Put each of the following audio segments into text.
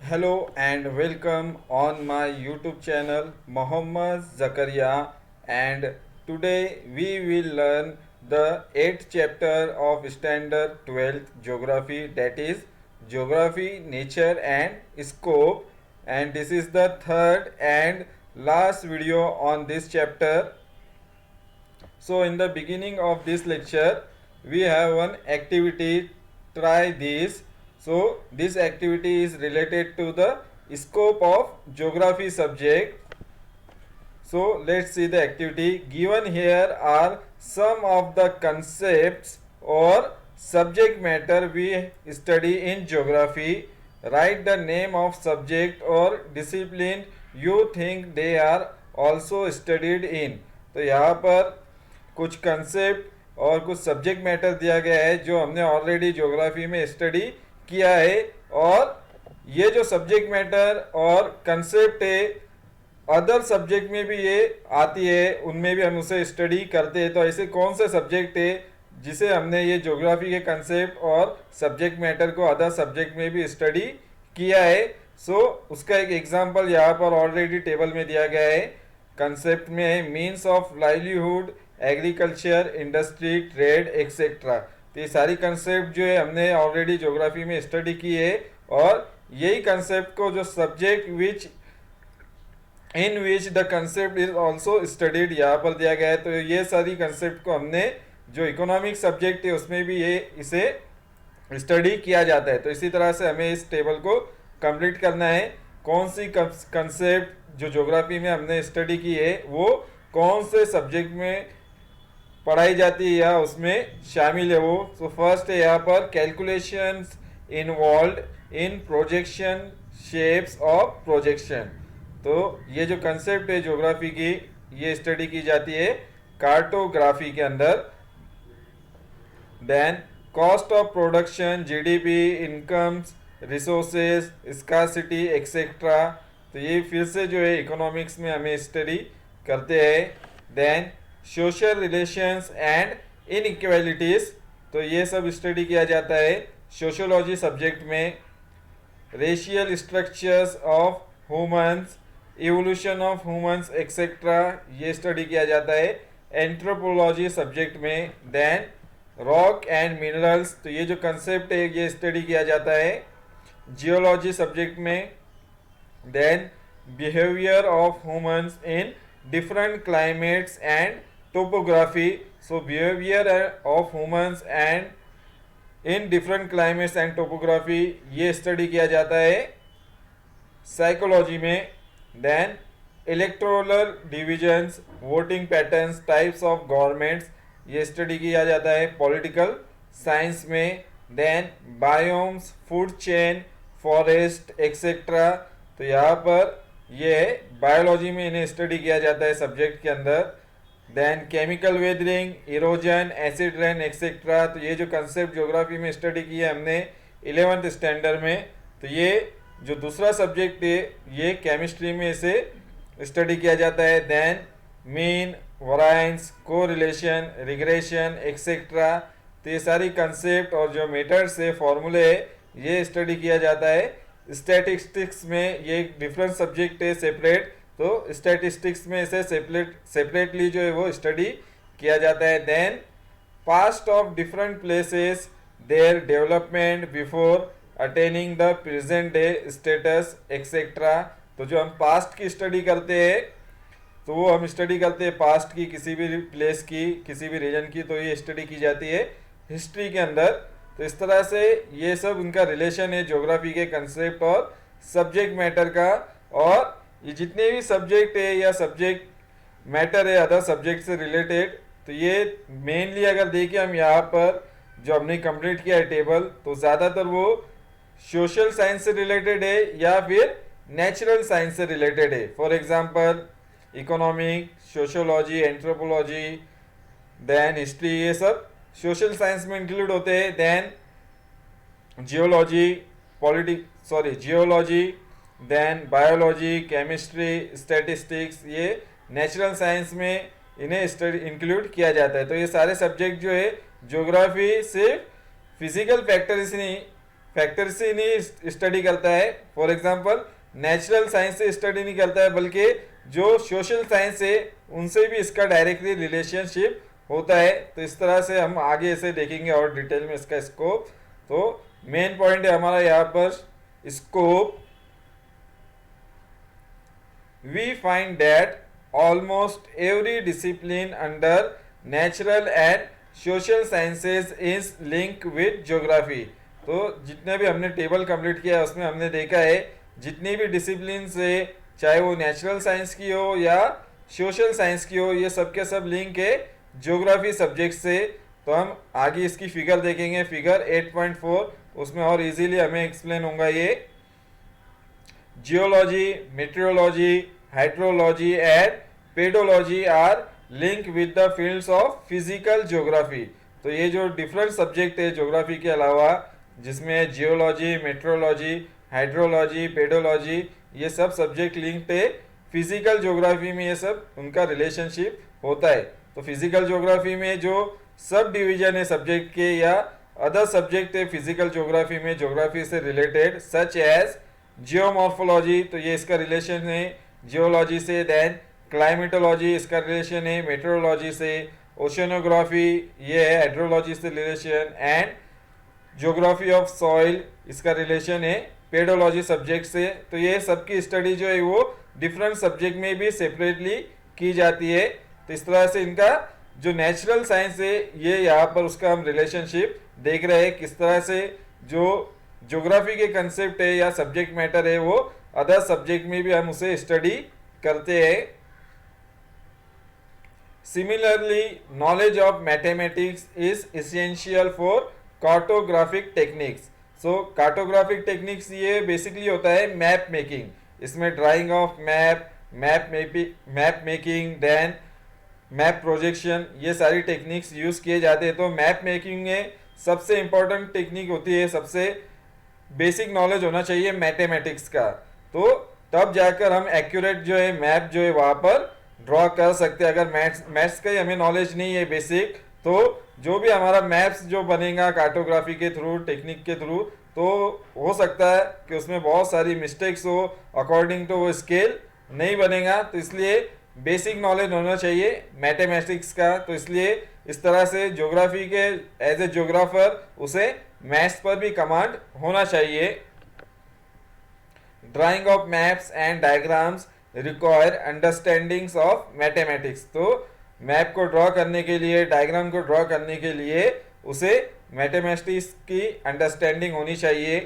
Hello and welcome on my YouTube channel Mohammad Zakaria, and today we will learn the 8th chapter of standard 12th geography, that is geography, nature and scope, and this is the third and last video on this chapter. So in the beginning of this lecture we have one activity, try this. So this activity is related to the scope of geography subject. So let's see the activity. Given here are some of the concepts or subject matter we study in geography. Write the name of subject or discipline you think they are also studied in. तो यहाँ पर कुछ concept और कुछ subject matter दिया गया है जो हमने ऑलरेडी ज्योग्राफी में स्टडी किया है, और ये जो सब्जेक्ट मैटर और कंसेप्ट है अदर सब्जेक्ट में भी ये आती है, उनमें भी हम उसे स्टडी करते हैं। तो ऐसे कौन से सब्जेक्ट है जिसे हमने ये ज्योग्राफी के कंसेप्ट और सब्जेक्ट मैटर को अदर सब्जेक्ट में भी स्टडी किया है। सो उसका एक एग्जांपल यहाँ पर ऑलरेडी टेबल में दिया गया है। कंसेप्ट में है means of livelihood, agriculture, industry, trade etcetera. तो ये सारी कंसेप्ट जो है हमने ऑलरेडी ज्योग्राफी में स्टडी की है, और यही कंसेप्ट को जो subject which in which the concept is also studied यहाँ पर दिया गया है। तो ये सारी कंसेप्ट को हमने जो इकोनॉमिक सब्जेक्ट है उसमें भी ये इसे स्टडी किया जाता है। तो इसी तरह से हमें इस टेबल को कंप्लीट करना है। कौन सी कंसेप्ट जो ज्योग्राफी में हमने स्टडी की है वो कौन से सब्जेक्ट में पढ़ाई जाती है या उसमें शामिल है वो। तो फर्स्ट है यहाँ पर calculations involved in projection shapes of projection. तो ये जो कंसेप्ट है ज्योग्राफी की ये स्टडी की जाती है कार्टोग्राफी के अंदर। Then cost of production, GDP, incomes, resources, scarcity etcetera. तो ये फिर से जो है इकोनॉमिक्स में हमें स्टडी करते हैं। Then social relations and inequalities, तो ये सब स्टडी किया जाता है सोशियोलॉजी सब्जेक्ट में। Racial structures of humans, evolution of humans etcetera, ये स्टडी किया जाता है एंथ्रोपोलॉजी सब्जेक्ट में। देन रॉक एंड मिनरल्स, तो ये जो कंसेप्ट है ये स्टडी किया जाता है जियोलॉजी सब्जेक्ट में। Then behaviour of humans in different climates and topography, so behaviour of humans and in different climates and topography ये स्टडी किया जाता है साइकोलॉजी में। Then electoral divisions, voting patterns, types of governments, ये study किया जाता है पॉलिटिकल साइंस में। Then biomes, food chain, forest etcetera, तो यहाँ पर ये बायोलॉजी में इन्हें स्टडी किया जाता है सब्जेक्ट के अंदर। Then chemical weathering, erosion, acid rain etcetera, तो ये जो कंसेप्ट ज्योग्राफी में स्टडी की है हमने 11th स्टैंडर्ड में। तो ये जो दूसरा सब्जेक्ट है ये केमिस्ट्री में इसे स्टडी किया जाता है। Then mean, variance, correlation, regression etcetera, तो ये सारी कंसेप्ट और जो मेथड्स है, फॉर्मूले है, ये स्टडी किया जाता है। स्टैटिस्टिक्स में ये एक डिफरेंट सब्जेक्ट है सेपरेट, तो स्टैटिस्टिक्स में इसे सेपरेटली जो है वो स्टडी किया जाता है। Then past of different places, their development before attaining the present day status etcetera, तो जो हम पास्ट की स्टडी करते हैं तो वो हम स्टडी करते हैं पास्ट की, किसी भी प्लेस की, किसी भी रीजन की, तो ये स्टडी की जाती है हिस्ट्री के अंदर। तो इस तरह से ये सब उनका रिलेशन है ज्योग्राफी के कंसेप्ट और सब्जेक्ट मैटर का। और ये जितने भी सब्जेक्ट है या सब्जेक्ट मैटर है अदर सब्जेक्ट से रिलेटेड, तो ये मेनली अगर देखिए हम यहाँ पर जो हमने कंप्लीट किया है टेबल, तो ज़्यादातर वो सोशल साइंस से रिलेटेड है या फिर नेचुरल साइंस से रिलेटेड है। For example economic, sociology, anthropology, then history, ये सब सोशल साइंस में इंक्लूड होते हैं। Then geology, geology, then biology, chemistry, statistics, ये नेचुरल साइंस में इन्हें स्टडी इंक्लूड किया जाता है। तो ये सारे सब्जेक्ट जो है ज्योग्राफी सिर्फ फिजिकल फैक्टर्स नहीं, फैक्टर से नहीं स्टडी करता है, फॉर एग्जांपल नेचुरल साइंस से स्टडी नहीं करता है, बल्कि जो सोशल साइंस है उनसे भी इसका डायरेक्टली रिलेशनशिप होता है। तो इस तरह से हम आगे इसे देखेंगे और डिटेल में इसका स्कोप। तो मेन पॉइंट है हमारा यहाँ पर scope. We find that almost every discipline under natural and social sciences is link with geography. तो जितने भी हमने टेबल कंप्लीट किया है उसमें हमने देखा है जितनी भी डिसिप्लिन से, चाहे वो नेचुरल साइंस की हो या सोशल साइंस की हो, ये सब के सब लिंक है ज्योग्राफी सब्जेक्ट से। तो हम आगे इसकी फिगर देखेंगे, फिगर 8.4, उसमें और इजीली हमें एक्सप्लेन होगा ये। Geology, metrology, hydrology and pedology are link with the fields of physical geography. तो ये जो डिफरेंट सब्जेक्ट है ज्योग्राफी के अलावा, जिसमें जियोलॉजी, मेट्रोलॉजी, हाइड्रोलॉजी, पेडोलॉजी, ये सब सब्जेक्ट लिंक्ड है फिजिकल ज्योग्राफी में, ये सब उनका रिलेशनशिप होता है। तो फिजिकल ज्योग्राफी में जो सब डिवीजन है सब्जेक्ट के या अदर सब्जेक्ट है फिजिकल ज्योग्राफी में ज्योग्राफी से रिलेटेड, सच एज जियोमॉर्फोलॉजी, तो ये इसका रिलेशन है जियोलॉजी से। देन क्लाइमेटोलॉजी, इसका रिलेशन है मेट्रोलॉजी से। ओशनोग्राफी, ये है हाइड्रोलॉजी से relation. And geography of soil, इसका रिलेशन है पेडोलॉजी सब्जेक्ट से। तो ये सबकी स्टडी जो है वो डिफरेंट सब्जेक्ट में भी सेपरेटली की जाती है। तो इस तरह से इनका जो नेचुरल साइंस है ये यहाँ पर उसका हम रिलेशनशिप देख रहे हैं, किस तरह से जो ज्योग्राफी के कंसेप्ट है या सब्जेक्ट मैटर है वो अदर सब्जेक्ट में भी हम उसे स्टडी करते हैं। Similarly knowledge of mathematics is essential for cartographic techniques. So cartographic techniques ये बेसिकली होता है मैप मेकिंग। इसमें drawing of map, map making, then map projection, ये सारी टेक्निक्स यूज किए जाते हैं। तो मैप मेकिंग में सबसे इंपॉर्टेंट टेक्निक होती है, सबसे बेसिक नॉलेज होना चाहिए मैथमेटिक्स का। तो तब जाकर हम एक्यूरेट जो है मैप जो है वहाँ पर ड्रॉ कर सकते हैं। अगर मैथ्स का ही हमें नॉलेज नहीं है बेसिक, तो जो भी हमारा मैप्स जो बनेगा कार्टोग्राफी के थ्रू, टेक्निक के थ्रू, तो हो सकता है कि उसमें बहुत सारी मिस्टेक्स हो, अकॉर्डिंग टू वो स्केल नहीं बनेगा। तो इसलिए बेसिक नॉलेज होना चाहिए मैथमेटिक्स का। तो इसलिए इस तरह से ज्योग्राफी के एज ए ज्योग्राफर उसे मैथ्स पर भी कमांड होना चाहिए। Drying of maps and diagrams require understandings of mathematics. तो मैप को ड्रॉ करने के लिए, डायग्राम को ड्रॉ करने के लिए उसे मैथमेटिक्स की अंडरस्टैंडिंग होनी चाहिए।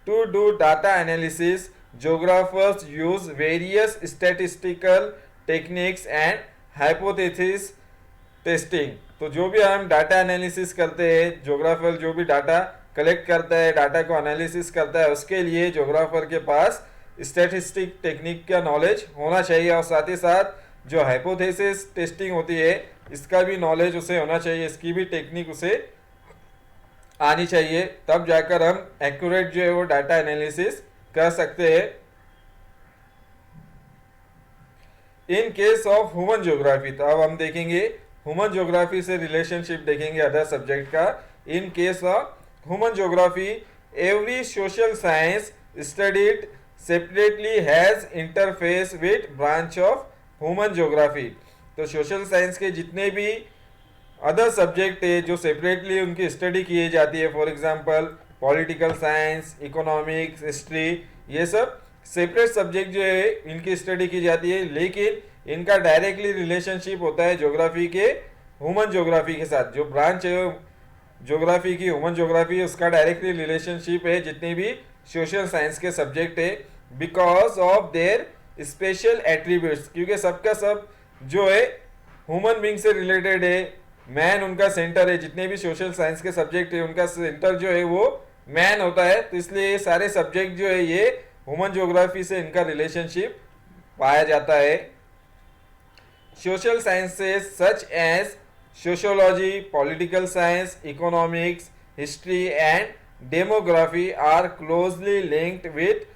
To do data analysis geographers use various statistical techniques and hypothesis testing। तो जो भी हम डाटा एनालिसिस करते हैं, ज्योग्राफर जो भी डाटा कलेक्ट करता है, डाटा को एनालिसिस करता है, उसके लिए ज्योग्राफर के पास स्टैटिस्टिक टेक्निक का नॉलेज होना चाहिए। और साथ ही साथ जो हाइपोथेसिस टेस्टिंग होती है इसका भी नॉलेज उसे होना चाहिए, इसकी भी टेक्निक उसे आनी चाहिए। तब जाकर हम एक्यूरेट जो है वो डाटा एनालिसिस कर सकते हैं। In case of human geography, तो अब हम देखेंगे ह्यूमन ज्योग्राफी से रिलेशनशिप देखेंगे अदर सब्जेक्ट का। In case of human geography every social science studied separately has interface with branch of human geography. तो सोशल साइंस के जितने भी अदर सब्जेक्ट है जो सेपरेटली उनकी स्टडी की जाती है, for example political science, economics, history, ये सब सेपरेट सब्जेक्ट जो है इनकी स्टडी की जाती है, लेकिन इनका डायरेक्टली रिलेशनशिप होता है ज्योग्राफी के ह्यूमन ज्योग्राफी के साथ। जो ब्रांच है ज्योग्राफी की, ह्यूमन ज्योग्राफी, उसका डायरेक्टली रिलेशनशिप है जितने भी सोशल साइंस के सब्जेक्ट है, because of their special attributes. क्योंकि सबका सब जो है ह्यूमन बींग से रिलेटेड है, मैन उनका सेंटर है। जितने भी सोशल साइंस के सब्जेक्ट है उनका सेंटर जो है वो मैन होता है। तो इसलिए ये सारे सब्जेक्ट जो है ये ह्यूमन ज्योग्राफी से इनका रिलेशनशिप पाया जाता है। Social sciences such as sociology, political science, economics, history and demography are closely linked with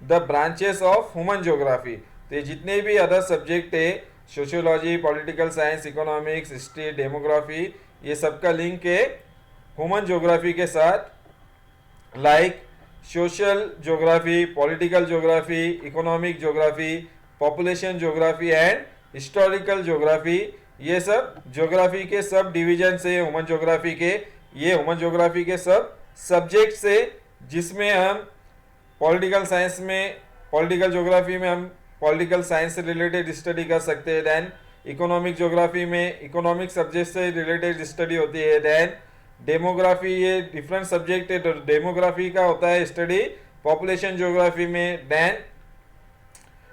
the branches of human geography. तो ये जितने भी अदर सब्जेक्ट है, sociology, political science, economics, history, demography, ये सबका लिंक है ह्यूमन ज्योग्राफी के साथ, like social geography, political geography, economic geography, population geography and historical geography. ये सब ज्योग्राफी के सब डिवीजन से ह्यूमन ज्योग्राफी के, ये ह्यूमन ज्योग्राफी के सब सब्जेक्ट से, जिसमें हम पॉलिटिकल साइंस में, पॉलिटिकल ज्योग्राफी में हम पॉलिटिकल साइंस से रिलेटेड स्टडी कर सकते हैं। देन इकोनॉमिक ज्योग्राफी में इकोनॉमिक सब्जेक्ट से रिलेटेड स्टडी होती है। देन डेमोग्राफी, ये डिफरेंट सब्जेक्ट है, तो डेमोग्राफी का होता है स्टडी पॉपुलेशन ज्योग्राफी में। देन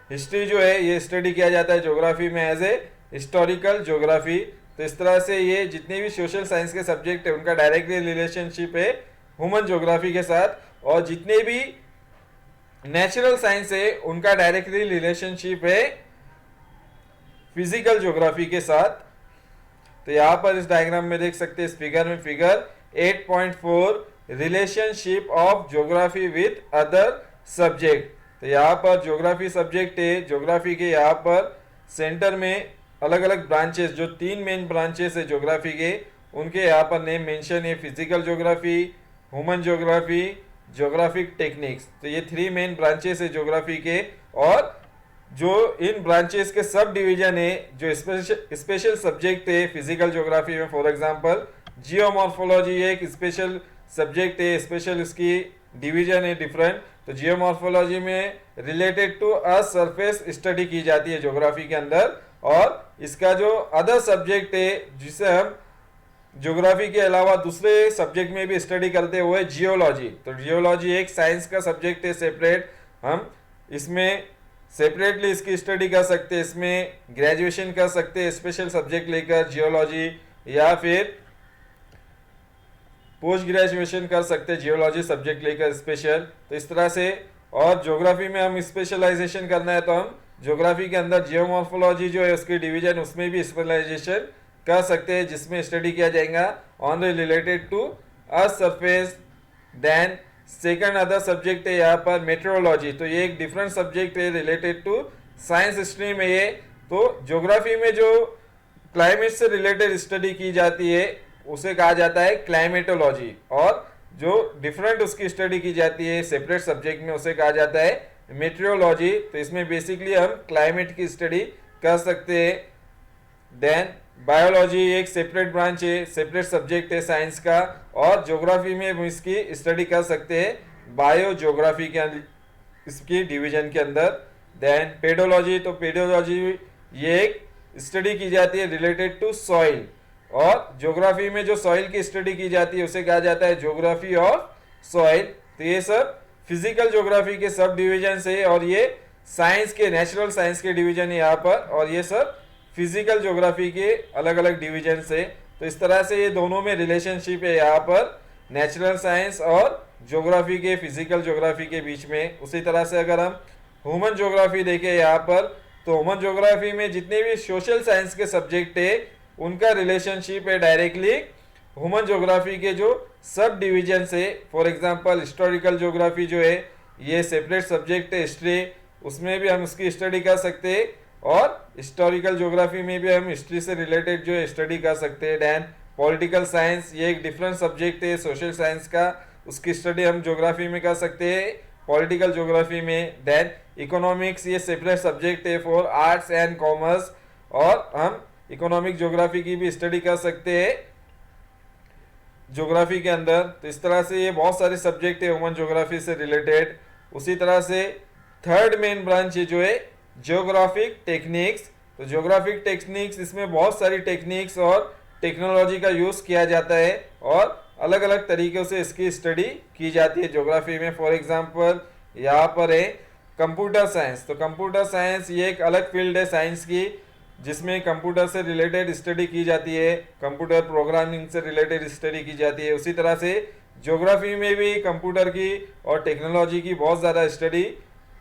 हिस्ट्री जो है ये स्टडी किया जाता है ज्योग्राफी में एज ए हिस्टोरिकल ज्योग्राफी। तो इस तरह से ये जितने भी सोशल साइंस के सब्जेक्ट है उनका डायरेक्टली रिलेशनशिप है ह्यूमन ज्योग्राफी के साथ, और जितने भी नेचुरल साइंस है उनका डायरेक्टली रिलेशनशिप है फिजिकल ज्योग्राफी के साथ। तो यहाँ पर इस डायग्राम में देख सकते हैं, इस फिगर में, figure 8.4 relationship of geography with other subject. तो यहाँ पर ज्योग्राफी सब्जेक्ट है, ज्योग्राफी के यहाँ पर सेंटर में अलग अलग ब्रांचेस, जो 3 मेन ब्रांचेस है ज्योग्राफी के, उनके यहाँ पर नेम मेंशन है, physical geography, human geography, geographic techniques. तो ये 3 मेन ब्रांचेस है ज्योग्राफी के, और जो इन ब्रांचेस के सब डिवीजन है, जो स्पेशल सब्जेक्ट है फिजिकल ज्योग्राफी में, फॉर एग्जांपल जियोमॉर्फोलॉजी एक स्पेशल सब्जेक्ट है, स्पेशल इसकी डिवीजन है डिफरेंट। तो जियोमॉर्फोलॉजी में related to earth surface study की जाती है ज्योग्राफी के अंदर, और इसका जो अदर सब्जेक्ट है जिसे हम ज्योग्राफी के अलावा दूसरे सब्जेक्ट में भी स्टडी करते हुए, जियोलॉजी। तो जियोलॉजी एक साइंस का सब्जेक्ट है सेपरेट, हम इसमें सेपरेटली इसकी स्टडी कर सकते हैं, इसमें ग्रेजुएशन कर सकते हैं स्पेशल सब्जेक्ट लेकर जियोलॉजी, या फिर पोस्ट ग्रेजुएशन कर सकते हैं जियोलॉजी सब्जेक्ट लेकर स्पेशल। तो इस तरह से, और ज्योग्राफी में हम स्पेशलाइजेशन करना है तो हम ज्योग्राफी के अंदर जियोमॉर्फोलॉजी जो है उसकी डिवीजन, उसमें भी स्पेशलाइजेशन कर सकते हैं, जिसमें स्टडी किया जाएगा on the related to earth surface. Then second other subject है यहाँ पर मेट्रोलॉजी। तो ये एक डिफरेंट सब्जेक्ट है रिलेटेड टू साइंस स्ट्रीम है ये। तो ज्योग्राफी में जो क्लाइमेट से रिलेटेड स्टडी की जाती है उसे कहा जाता है क्लाइमेटोलॉजी, और जो डिफरेंट उसकी स्टडी की जाती है सेपरेट सब्जेक्ट में उसे कहा जाता है मेट्रोलॉजी। तो इसमें बेसिकली हम क्लाइमेट की स्टडी कर सकते हैं। देन बायोलॉजी एक सेपरेट ब्रांच है, सेपरेट सब्जेक्ट है साइंस का, और ज्योग्राफी में हम इसकी स्टडी कर सकते हैं बायो ज्योग्राफी के इसकी डिवीजन के अंदर। देन पेडोलॉजी, तो पेडोलॉजी ये एक स्टडी की जाती है रिलेटेड टू सॉइल, और ज्योग्राफी में जो सॉइल की स्टडी की जाती है उसे कहा जाता है ज्योग्राफी ऑफ सॉइल। तो ये सब फिजिकल ज्योग्राफी के सब डिवीजन है, और ये साइंस के, नेचुरल साइंस के डिवीजन है यहाँ पर, और ये सब फिजिकल ज्योग्राफी के अलग अलग डिवीजन है। तो इस तरह से ये दोनों में रिलेशनशिप है यहाँ पर नेचुरल साइंस और ज्योग्राफी के, फिजिकल ज्योग्राफी के बीच में। उसी तरह से अगर हम ह्यूमन ज्योग्राफी देखें यहाँ पर, तो ह्यूमन ज्योग्राफी में जितने भी सोशल साइंस के सब्जेक्ट है उनका रिलेशनशिप है डायरेक्टली ह्यूमन ज्योग्राफी के जो सब डिवीजन है। फॉर एग्जांपल हिस्टोरिकल ज्योग्राफी जो है ये सेपरेट सब्जेक्ट है हिस्ट्री, उसमें भी हम उसकी स्टडी कर सकते हैं, और हिस्टोरिकल ज्योग्राफी में भी हम हिस्ट्री से रिलेटेड जो स्टडी कर सकते हैं। देन पॉलिटिकल साइंस ये एक डिफरेंट सब्जेक्ट है सोशल साइंस का, उसकी स्टडी हम ज्योग्राफी में कर सकते हैं पॉलिटिकल ज्योग्राफी में। देन इकोनॉमिक्स ये सेपरेट सब्जेक्ट है फॉर आर्ट्स एंड कॉमर्स, और हम इकोनॉमिक ज्योग्राफी की भी स्टडी कर सकते हैं ज्योग्राफी के अंदर। तो इस तरह से ये बहुत सारे सब्जेक्ट है ह्यूमन ज्योग्राफी से रिलेटेड। उसी तरह से थर्ड मेन ब्रांच है जो है ज्योग्राफिक टेक्निक्स। तो ज्योग्राफिक टेक्निक्स, इसमें बहुत सारी टेक्निक्स और टेक्नोलॉजी का यूज़ किया जाता है, और अलग अलग तरीक़ों से इसकी स्टडी की जाती है ज्योग्राफी में। फॉर एग्जांपल यहाँ पर है कंप्यूटर साइंस। तो कंप्यूटर साइंस ये एक अलग फील्ड है साइंस की, जिसमें कंप्यूटर से रिलेटेड स्टडी की जाती है, कंप्यूटर प्रोग्रामिंग से रिलेटेड स्टडी की जाती है। उसी तरह से ज्योग्राफी में भी कंप्यूटर की और टेक्नोलॉजी की बहुत ज़्यादा स्टडी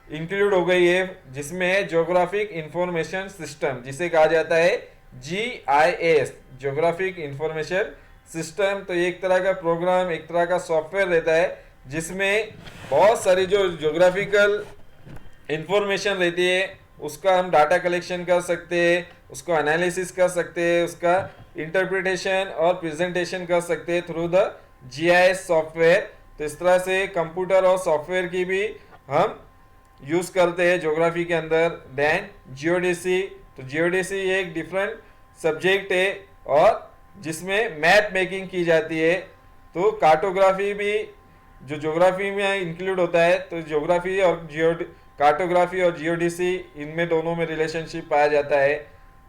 इंक्लूड हो गई है, जिसमें है ज्योग्राफिक इंफॉर्मेशन सिस्टम, जिसे कहा जाता है GIS, ज्योग्राफिक इंफॉर्मेशन सिस्टम। तो एक तरह का प्रोग्राम, एक तरह का सॉफ्टवेयर रहता है जिसमें बहुत सारी जो ज्योग्राफिकल इंफॉर्मेशन रहती है उसका हम डाटा कलेक्शन कर सकते हैं, उसको एनालिसिस कर सकते हैं, उसका इंटरप्रिटेशन और प्रेजेंटेशन कर सकते हैं थ्रू द जीआईएस सॉफ्टवेयर। तो इस तरह से कंप्यूटर और सॉफ्टवेयर की भी हम यूज करते हैं ज्योग्राफी के अंदर। देन जियोडेसी, तो जियोडेसी ये एक डिफरेंट सब्जेक्ट है और जिसमें मैप मेकिंग की जाती है। तो कार्टोग्राफी भी जो ज्योग्राफी में इंक्लूड होता है, तो ज्योग्राफी और कार्टोग्राफी और जियोडेसी इनमें दोनों में रिलेशनशिप पाया जाता है।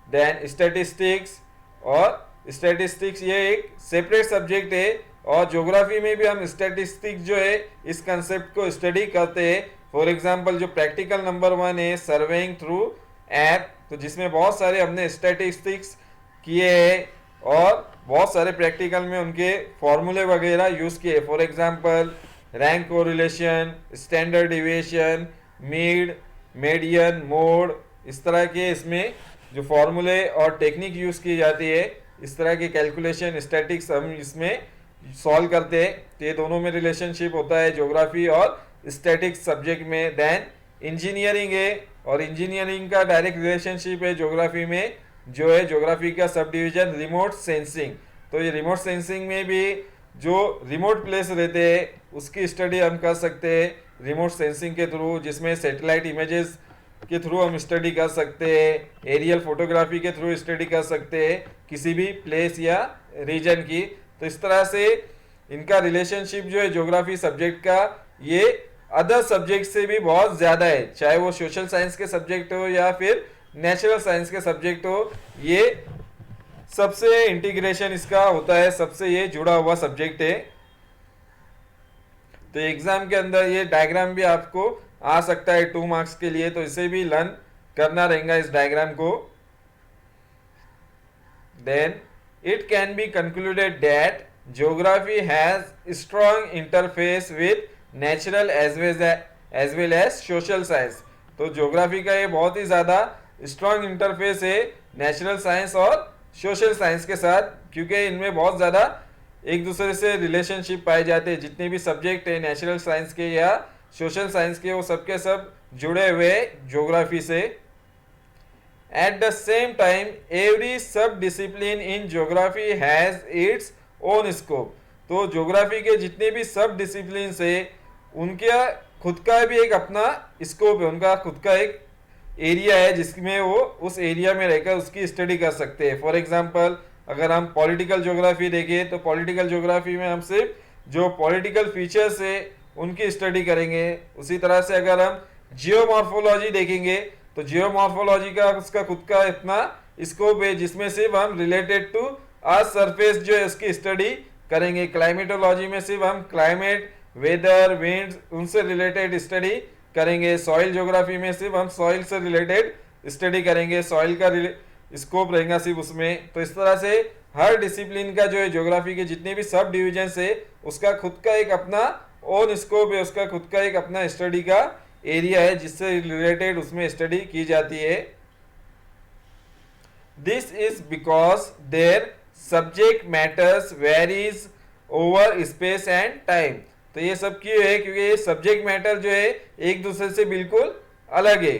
देन स्टैटिस्टिक्स, और स्टैटिस्टिक्स ये एक सेपरेट सब्जेक्ट है और ज्योग्राफी में भी हम स्टैटिस्टिक्स जो है इस कंसेप्ट को स्टडी करते हैं। फॉर एग्जांपल जो प्रैक्टिकल नंबर 1 है सर्वेइंग थ्रू ऐप, तो जिसमें बहुत सारे हमने स्टैटिस्टिक्स किए हैं और बहुत सारे प्रैक्टिकल में उनके फॉर्मूले वगैरह यूज किए। For example rank correlation, standard deviation, mean, median, mode, इस तरह के इसमें जो फॉर्मूले और टेक्निक यूज की जाती है, इस तरह के कैलकुलेशन स्टैटिक्स हम इसमें सॉल्व करते हैं। तो ये दोनों में रिलेशनशिप होता है ज्योग्राफी और स्टैटिक्स सब्जेक्ट में। देन इंजीनियरिंग है, और इंजीनियरिंग का डायरेक्ट रिलेशनशिप है ज्योग्राफी में, जो है ज्योग्राफी का सब डिवीजन रिमोट सेंसिंग। तो ये रिमोट सेंसिंग में भी जो रिमोट प्लेस रहते हैं उसकी स्टडी हम कर सकते हैं रिमोट सेंसिंग के थ्रू, जिसमें सैटेलाइट इमेजेस के थ्रू हम स्टडी कर सकते हैं, एरियल फोटोग्राफी के थ्रू स्टडी कर सकते हैं किसी भी प्लेस या रीजन की। तो इस तरह से इनका रिलेशनशिप जो है ज्योग्राफी सब्जेक्ट का, ये अदर सब्जेक्ट से भी बहुत ज़्यादा है, चाहे वो सोशल साइंस के सब्जेक्ट हो या फिर नेचुरल साइंस के सब्जेक्ट हो। ये सबसे इंटीग्रेशन इसका होता है, सबसे ये जुड़ा हुआ सब्जेक्ट है। तो एग्जाम के अंदर ये डायग्राम भी आपको आ सकता है 2 मार्क्स के लिए, तो इसे भी लर्न करना रहेगा इस डायग्राम को। Then it can be concluded that geography has strong interface with natural as well as social science. तो ज्योग्राफी का ये बहुत ही ज़्यादा स्ट्रॉन्ग इंटरफेस है नेचुरल साइंस और सोशल साइंस के साथ, क्योंकि इनमें बहुत ज़्यादा एक दूसरे से रिलेशनशिप पाए जाते हैं। जितने भी सब्जेक्ट है नेचुरल साइंस के या सोशल साइंस के, वो सबके सब जुड़े हुए ज्योग्राफी से। At the same time every sub discipline in geography has its own scope. तो ज्योग्राफी के जितने भी सब डिसिप्लिन है उनका खुद का भी एक अपना स्कोप है, उनका खुद का एक एरिया है जिसमें वो उस एरिया में रहकर उसकी स्टडी कर सकते हैं। फॉर एग्जांपल अगर हम पॉलिटिकल ज्योग्राफी देखें तो पॉलिटिकल ज्योग्राफी में हम सिर्फ जो पॉलिटिकल फीचर्स है उनकी स्टडी करेंगे। उसी तरह से अगर हम जियोमॉर्फोलॉजी देखेंगे तो जियोमॉर्फोलॉजी का उसका खुद का इतना स्कोप है जिसमें सिर्फ हम रिलेटेड टू अर्थ सरफेस जो है उसकी स्टडी करेंगे। क्लाइमेटोलॉजी में सिर्फ हम क्लाइमेट, वेदर, विंड्स उनसे रिलेटेड स्टडी करेंगे। सॉइल ज्योग्राफी में सिर्फ हम सॉइल से रिलेटेड स्टडी करेंगे, सॉइल का स्कोप रहेगा सिर्फ उसमें। तो इस तरह से हर डिसिप्लिन का जो है ज्योग्राफी के जितने भी सब डिविजन है उसका खुद का एक अपना ओन स्कोप है, उसका खुद का एक अपना स्टडी का एरिया है जिससे रिलेटेड उसमें स्टडी की जाती है। This is because their subject matters varies over space and time. तो ये सब क्यों है, क्योंकि ये सब्जेक्ट मैटर जो है एक दूसरे से बिल्कुल अलग है।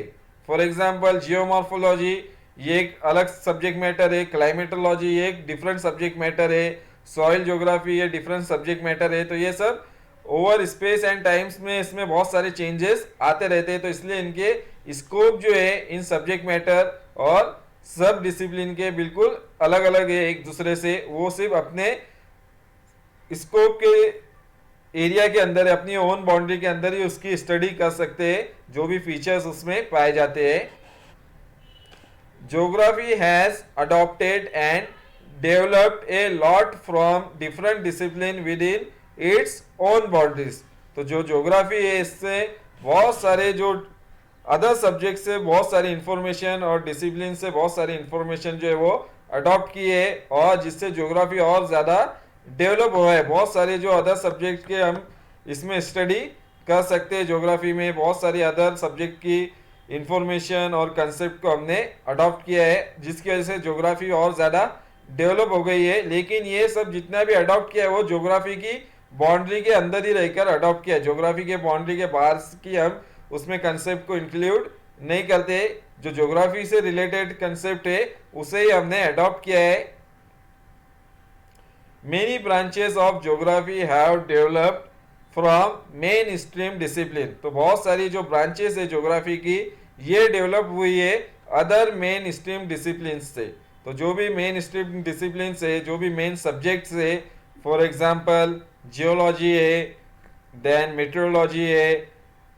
फॉर एग्जांपल जियोमॉर्फोलॉजी ये एक अलग सब्जेक्ट मैटर है, क्लाइमेटोलॉजी ये एक डिफरेंट सब्जेक्ट मैटर है, सॉइल ज्योग्राफी ये डिफरेंट सब्जेक्ट मैटर है। तो ये सब ओवर स्पेस एंड टाइम्स में इसमें बहुत सारे चेंजेस आते रहते हैं, तो इसलिए इनके स्कोप जो है इन सब्जेक्ट मैटर और सब डिसिप्लिन के बिल्कुल अलग अलग है एक दूसरे से। वो सिर्फ अपने स्कोप के एरिया के अंदर, अपनी ओन बाउंड्री के अंदर ही उसकी स्टडी कर सकते हैं जो भी फीचर्स उसमें पाए जाते हैं। Geography has adopted and developed a lot from different discipline with in its own boundaries. तो जो ज्योग्राफी है इससे बहुत सारे जो अदर सब्जेक्ट से बहुत सारी इंफॉर्मेशन और डिसिप्लिन से बहुत सारी इंफॉर्मेशन जो है वो अडॉप्ट की है और जिससे ज्योग्राफी और ज़्यादा डेवलप हुआ है। बहुत सारे जो अदर सब्जेक्ट के हम इसमें स्टडी कर सकते हैं। ज्योग्राफी में बहुत सारी अदर सब्जेक्ट की इंफॉर्मेशन और कंसेप्ट को हमने अडॉप्ट किया है जिसकी वजह से ज्योग्राफी और ज़्यादा डेवलप हो गई है। लेकिन ये सब जितना भी अडॉप्ट किया है वो ज्योग्राफी की बाउंड्री के अंदर ही रहकर अडॉप्ट किया है। ज्योग्राफी के बाउंड्री के बाहर की हम उसमें कंसेप्ट को इंक्लूड नहीं करते। जो ज्योग्राफी से रिलेटेड कंसेप्ट है उसे ही हमने अडॉप्ट किया है। Many branches of geography have developed from main stream discipline. तो बहुत सारी जो ब्रांचेस है ज्योग्राफी की, ये डेवलप हुई है अदर मेन स्ट्रीम डिसिप्लिन से। तो जो भी मेन स्ट्रीम डिसिप्लिन है, जो भी मेन सब्जेक्ट्स है, फॉर एग्जांपल जियोलॉजी है, देन मेट्रोलॉजी है,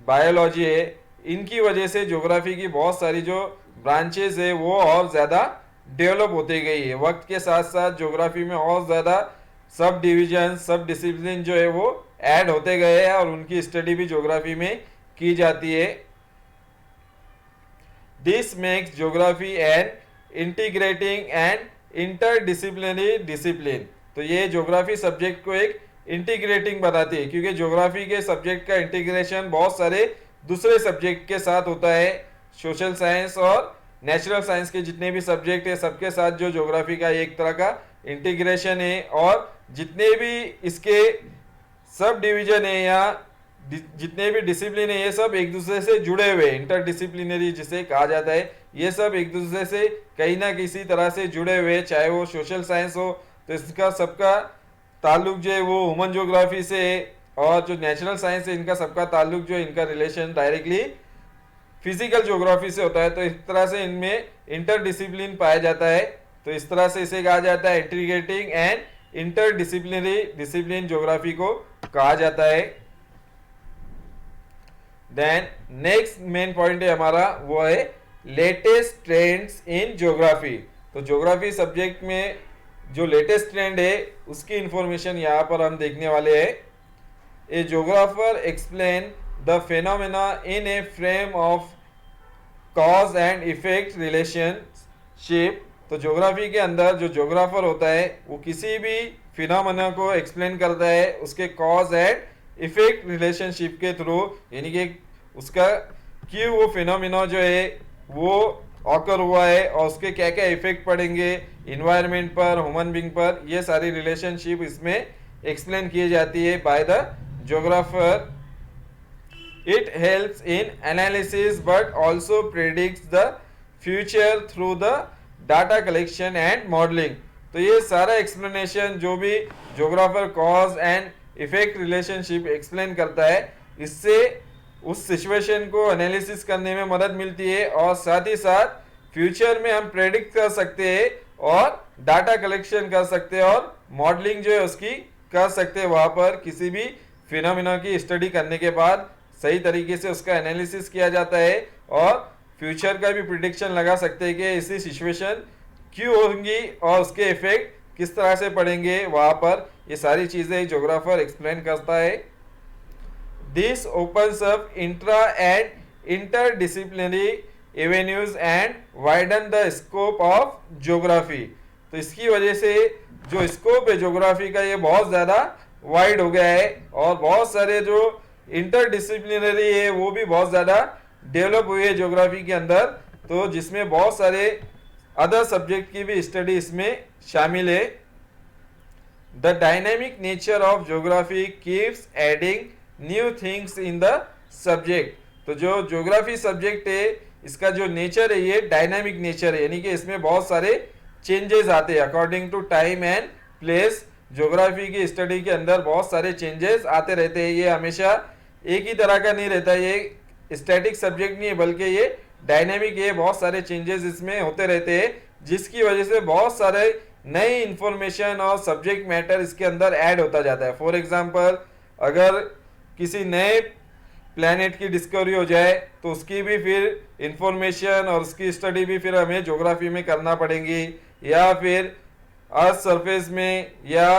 बायोलॉजी है, इनकी वजह से ज्योग्राफी की बहुत सारी जो ब्रांचेस है वो और ज़्यादा डेवलप होती गई है। वक्त के साथ साथ ज्योग्राफी में और ज़्यादा सब डिवीजन, सब डिसिप्लिन जो है वो ऐड होते गए हैं और उनकी स्टडी भी ज्योग्राफी में की जाती है। This makes geography an integrating and interdisciplinary discipline. तो ये ज्योग्राफी सब्जेक्ट को एक इंटीग्रेटिंग बनाती है, क्योंकि ज्योग्राफी के सब्जेक्ट का इंटीग्रेशन बहुत सारे दूसरे सब्जेक्ट के साथ होता है। सोशल साइंस और नेचुरल साइंस के जितने भी सब्जेक्ट है सबके साथ जो ज्योग्राफी का एक तरह का इंटीग्रेशन है, और जितने भी इसके सब डिवीजन है या जितने भी डिसिप्लिन है ये सब एक दूसरे से जुड़े हुए, इंटरडिसिप्लिनरी जिसे कहा जाता है, ये सब एक दूसरे से कहीं ना किसी तरह से जुड़े हुए। चाहे वो सोशल साइंस हो तो इसका सबका ताल्लुक जो है वो ह्यूमन ज्योग्राफी से है, और जो नेचुरल साइंस है इनका सबका ताल्लुक जो है, इनका रिलेशन डायरेक्टली फिजिकल ज्योग्राफी से होता है। तो इस तरह से इनमें इंटरडिसिप्लिन पाया जाता है। तो इस तरह से इसे कहा जाता है integrating and interdisciplinary discipline geography को कहा जाता है। देन नेक्स्ट मेन पॉइंट है हमारा, वो है लेटेस्ट ट्रेंड्स इन ज्योग्राफी। तो ज्योग्राफी सब्जेक्ट में जो लेटेस्ट ट्रेंड है उसकी इंफॉर्मेशन यहाँ पर हम देखने वाले हैं। A geographer explain the phenomena in a frame of cause and effect relationship. तो ज्योग्राफी के अंदर जो ज्योग्राफर होता है वो किसी भी फिनोमेना को एक्सप्लेन करता है उसके कॉज एंड इफेक्ट रिलेशनशिप के थ्रू, यानी कि उसका क्यों वो फिनोमेना जो है वो ऑकर हुआ है और उसके क्या क्या इफेक्ट पड़ेंगे इन्वायरमेंट पर, ह्यूमन बीइंग पर, ये सारी रिलेशनशिप इसमें एक्सप्लेन की जाती है by the geographer. It helps in analysis but also predicts the future through the data collection and modelling. तो ये सारा एक्सप्लेनेशन जो भी geographer cause and effect relationship explain करता है, इससे उस सिचुएशन को एनालिसिस करने में मदद मिलती है, और साथ ही साथ फ्यूचर में हम प्रेडिक्ट कर सकते हैं और डाटा कलेक्शन कर सकते हैं और मॉडलिंग जो है उसकी कर सकते हैं। वहाँ पर किसी भी फिनोमेना की स्टडी करने के बाद सही तरीके से उसका एनालिसिस किया जाता है और फ्यूचर का भी प्रिडिक्शन लगा सकते हैं कि ऐसी सिचुएशन क्यों होंगी और उसके इफेक्ट किस तरह से पड़ेंगे वहाँ पर। ये सारी चीज़ें ज्योग्राफर एक्सप्लेन करता है। This opens up intra and interdisciplinary avenues and widen the scope of geography. तो इसकी वजह से जो स्कोप है ज्योग्राफी का ये बहुत ज़्यादा वाइड हो गया है और बहुत सारे जो इंटरडिसिप्लिनरी है वो भी बहुत ज़्यादा डेवलप हुई है ज्योग्राफी के अंदर, तो जिसमें बहुत सारे अदर सब्जेक्ट की भी स्टडी इसमें शामिल है। The dynamic nature of geography keeps adding new things in the subject. तो जो ज्योग्राफी सब्जेक्ट है इसका जो नेचर है ये डायनामिक नेचर है, यानी कि इसमें बहुत सारे चेंजेस आते हैं according to time and place. Geography की स्टडी के अंदर बहुत सारे चेंजेस आते रहते हैं, ये हमेशा एक ही तरह का नहीं रहता, ये स्टैटिक सब्जेक्ट नहीं है बल्कि ये डायनेमिक है, बहुत सारे चेंजेस इसमें होते रहते हैं, जिसकी वजह से बहुत सारे नई इंफॉर्मेशन और सब्जेक्ट मैटर इसके अंदर ऐड होता जाता है। फॉर एग्जांपल अगर किसी नए प्लैनेट की डिस्कवरी हो जाए तो उसकी भी फिर इंफॉर्मेशन और उसकी स्टडी भी फिर हमें ज्योग्राफी में करना पड़ेगी, या फिर अर्थ सरफेस में या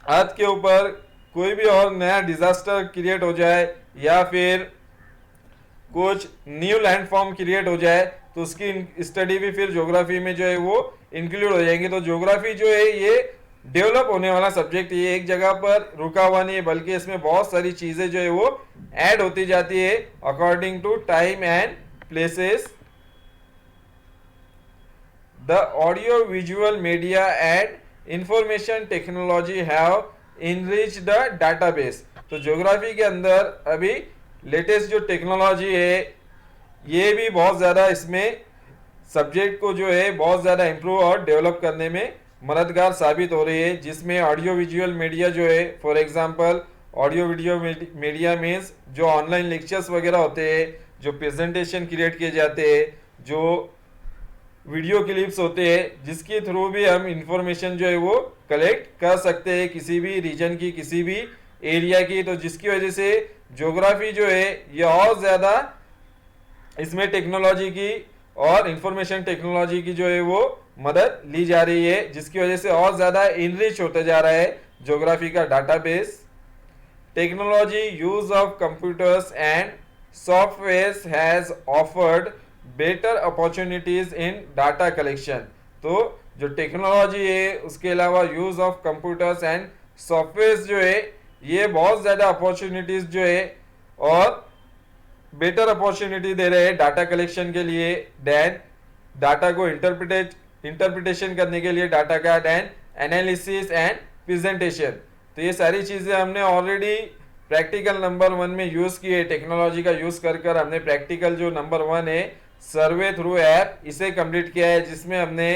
अर्थ के ऊपर कोई भी और नया डिजास्टर क्रिएट हो जाए या फिर कुछ न्यू लैंडफॉर्म क्रिएट हो जाए तो उसकी स्टडी भी फिर ज्योग्राफी में जो है वो इंक्लूड हो जाएंगे। तो ज्योग्राफी जो है ये डेवलप होने वाला सब्जेक्ट, ये एक जगह पर रुका हुआ नहीं है बल्कि इसमें बहुत सारी चीजें जो है वो ऐड होती जाती है according to time and places. The audio visual media and information technology have enrich the database. तो ज्योग्राफी के अंदर अभी लेटेस्ट जो टेक्नोलॉजी है ये भी बहुत ज़्यादा इसमें सब्जेक्ट को जो है बहुत ज़्यादा इम्प्रूव और डेवलप करने में मददगार साबित हो रही है, जिसमें ऑडियो विजुअल मीडिया जो है, for example audio video media means जो ऑनलाइन लेक्चर्स वगैरह होते हैं, जो प्रेजेंटेशन क्रिएट किए जाते हैं, जो वीडियो क्लिप्स होते हैं, जिसके थ्रू भी हम इंफॉर्मेशन जो है वो कलेक्ट कर सकते हैं किसी भी रीजन की, किसी भी एरिया की। तो जिसकी वजह से ज्योग्राफी जो है ये और ज़्यादा इसमें टेक्नोलॉजी की और इंफॉर्मेशन टेक्नोलॉजी की जो है वो मदद ली जा रही है, जिसकी वजह से और ज़्यादा इनरिच होते जा रहा है ज्योग्राफी का database. Technology use of computers and softwares has offered better opportunities in data collection। तो जो टेक्नोलॉजी है उसके अलावा use of computers and software जो है ये बहुत ज़्यादा अपॉर्चुनिटीज जो है और बेटर अपॉर्चुनिटी दे रहे हैं डाटा कलेक्शन के लिए, देन डाटा को इंटरप्रिटेशन करने के लिए डाटा का, देन एनालिसिस एंड प्रेजेंटेशन। तो ये सारी चीज़ें हमने ऑलरेडी प्रैक्टिकल नंबर 1 में यूज़ की है। टेक्नोलॉजी का यूज़ कर कर हमने प्रैक्टिकल जो नंबर 1 है सर्वे थ्रू ऐप, इसे कंप्लीट किया है, जिसमें हमने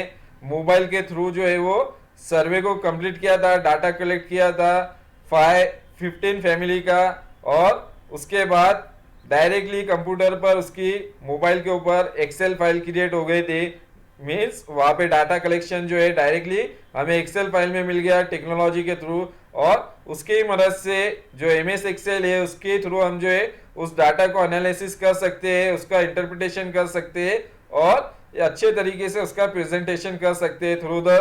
मोबाइल के थ्रू जो है वो सर्वे को कंप्लीट किया था, डाटा कलेक्ट किया था 15 फैमिली का, और उसके बाद डायरेक्टली कंप्यूटर पर उसकी मोबाइल के ऊपर एक्सेल फाइल क्रिएट हो गए थे। मीन्स वहाँ पे डाटा कलेक्शन जो है डायरेक्टली हमें एक्सेल फाइल में मिल गया टेक्नोलॉजी के थ्रू, और उसकी मदद से जो MS एक्सेल है उसके थ्रू हम जो है उस डाटा को एनालिसिस कर सकते हैं, उसका इंटरप्रिटेशन कर सकते हैं और अच्छे तरीके से उसका प्रेजेंटेशन कर सकते हैं through the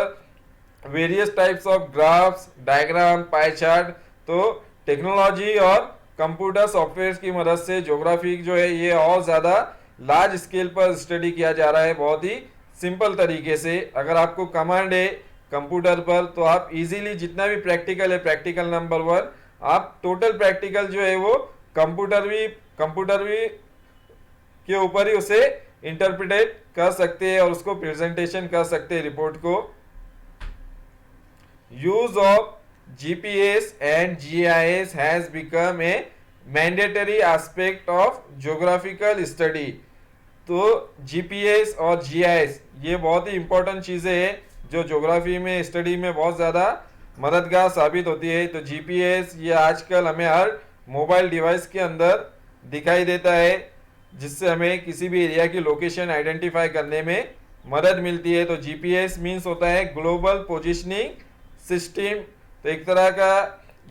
various types of graphs, diagram, pie chart. तो टेक्नोलॉजी और कंप्यूटर सॉफ्टवेयर की मदद से ज्योग्राफी जो है ये और ज़्यादा लार्ज स्केल पर स्टडी किया जा रहा है, बहुत ही सिंपल तरीके से। अगर आपको कमांड है कंप्यूटर पर तो आप इजीली जितना भी प्रैक्टिकल है, प्रैक्टिकल नंबर 1, आप टोटल प्रैक्टिकल जो है वो कंप्यूटर भी के ऊपर ही उसे इंटरप्रिटेट कर सकते हैं और उसको प्रेजेंटेशन कर सकते हैं रिपोर्ट को। Use of GPS and GIS has become a mandatory aspect of geographical study। तो GPS और GIS ये बहुत ही इंपॉर्टेंट चीज़ें हैं जो ज्योग्राफी में स्टडी में बहुत ज़्यादा मददगार साबित होती है। तो GPS ये आजकल हमें हर मोबाइल डिवाइस के अंदर दिखाई देता है, जिससे हमें किसी भी एरिया की लोकेशन आइडेंटिफाई करने में मदद मिलती है। तो GPS मीन्स होता है ग्लोबल पोजिशनिंग सिस्टम। तो एक तरह का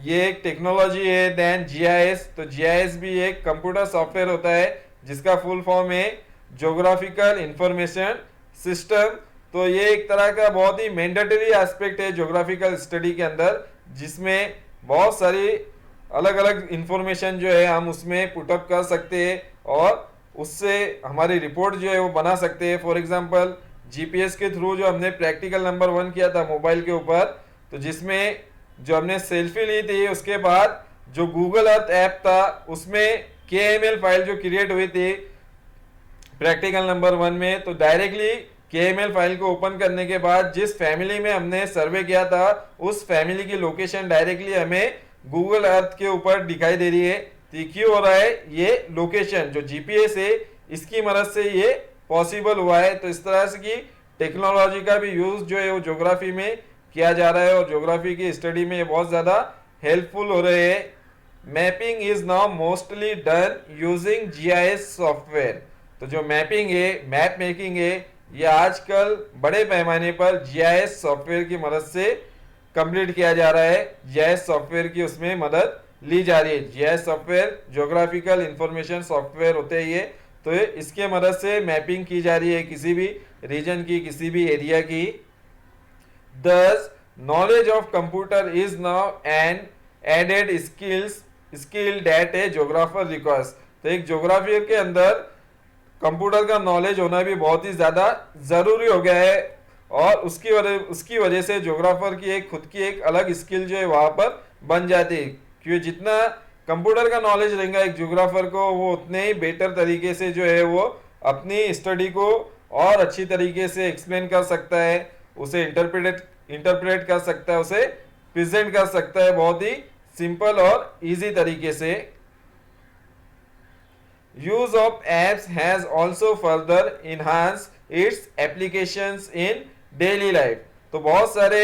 ये एक टेक्नोलॉजी है। देन GIS, तो GIS भी एक कंप्यूटर सॉफ्टवेयर होता है जिसका फुल फॉर्म है ज्योग्राफिकल इंफॉर्मेशन सिस्टम। तो ये एक तरह का बहुत ही मैंडेटरी एस्पेक्ट है ज्योग्राफिकल स्टडी के अंदर, जिसमें बहुत सारी अलग अलग इंफॉर्मेशन जो है हम उसमें पुटअप कर सकते हैं और उससे हमारी रिपोर्ट जो है वो बना सकते हैं। फॉर एग्जांपल GPS के थ्रू जो हमने प्रैक्टिकल नंबर 1 किया था मोबाइल के ऊपर, तो जिसमें जो हमने सेल्फी ली थी उसके बाद जो गूगल अर्थ ऐप था उसमें KML फाइल जो क्रिएट हुई थी प्रैक्टिकल नंबर 1 में, तो डायरेक्टली KML फाइल को ओपन करने के बाद जिस फैमिली में हमने सर्वे किया था उस फैमिली की लोकेशन डायरेक्टली हमें गूगल अर्थ के ऊपर दिखाई दे रही है। तो क्यों हो रहा है? ये लोकेशन जो GPS है इसकी मदद से ये पॉसिबल हुआ है। तो इस तरह से की टेक्नोलॉजी का भी यूज जो है वो ज्योग्राफी में किया जा रहा है और ज्योग्राफी की स्टडी में ये बहुत ज़्यादा हेल्पफुल हो रहे हैं। Mapping is now mostly done using GIS software. तो जो मैपिंग है, मैप मेकिंग है, ये आजकल बड़े पैमाने पर GIS सॉफ्टवेयर की मदद से कंप्लीट किया जा रहा है। GIS सॉफ्टवेयर की उसमें मदद ली जा रही है। GIS software geographical information software होते हैं ये, तो इसके मदद से मैपिंग की जा रही है किसी भी रीजन की, किसी भी एरिया की। Thus, knowledge of computer is now an added skill that a geographer requires। तो एक ज्योग्राफी के अंदर कंप्यूटर का नॉलेज होना भी बहुत ही ज़्यादा ज़रूरी हो गया है और उसकी वजह से ज्योग्राफर की एक खुद की एक अलग स्किल जो है वहाँ पर बन जाती है। क्योंकि जितना कंप्यूटर का नॉलेज रहेगा एक ज्योग्राफर को, वो उतने ही बेटर तरीके से जो है वो अपनी स्टडी को और अच्छी तरीके से एक्सप्लेन कर सकता है, उसे इंटरप्रेट कर सकता है, उसे प्रेजेंट कर सकता है बहुत ही सिंपल और इजी तरीके से। Use of apps has also further enhance it's applications in daily life. तो बहुत सारे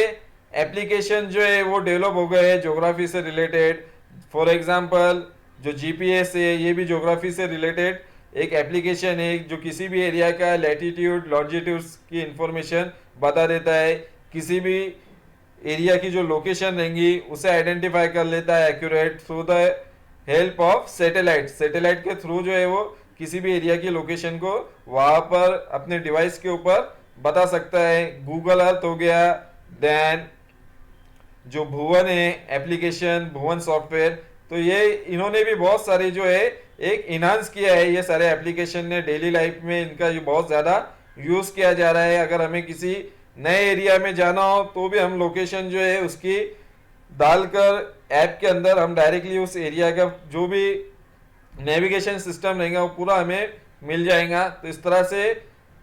एप्लीकेशन जो है वो डेवलप हो गए हैं ज्योग्राफी से रिलेटेड। फॉर एग्जांपल जो जीपीएस है ये भी ज्योग्राफी से रिलेटेड एक एप्लीकेशन है जो किसी भी एरिया का लैटिट्यूड लॉन्जिट्यूड की इंफॉर्मेशन बता देता है। किसी भी एरिया की जो लोकेशन रहेंगी उसे आइडेंटिफाई कर लेता है accurate through the help of satellite. Satellite के थ्रू जो है वो किसी भी एरिया की लोकेशन को वहां पर अपने डिवाइस के ऊपर बता सकता है। गूगल अर्थ हो गया, देन जो भुवन है एप्लीकेशन, भुवन सॉफ्टवेयर, तो ये इन्होंने भी बहुत सारे जो है एक इनहांस किया है। ये सारे एप्लीकेशन ने डेली लाइफ में इनका ये बहुत ज़्यादा यूज़ किया जा रहा है। अगर हमें किसी नए एरिया में जाना हो तो भी हम लोकेशन जो है उसकी डालकर ऐप के अंदर हम डायरेक्टली उस एरिया का जो भी नेविगेशन सिस्टम रहेगा वो पूरा हमें मिल जाएगा। तो इस तरह से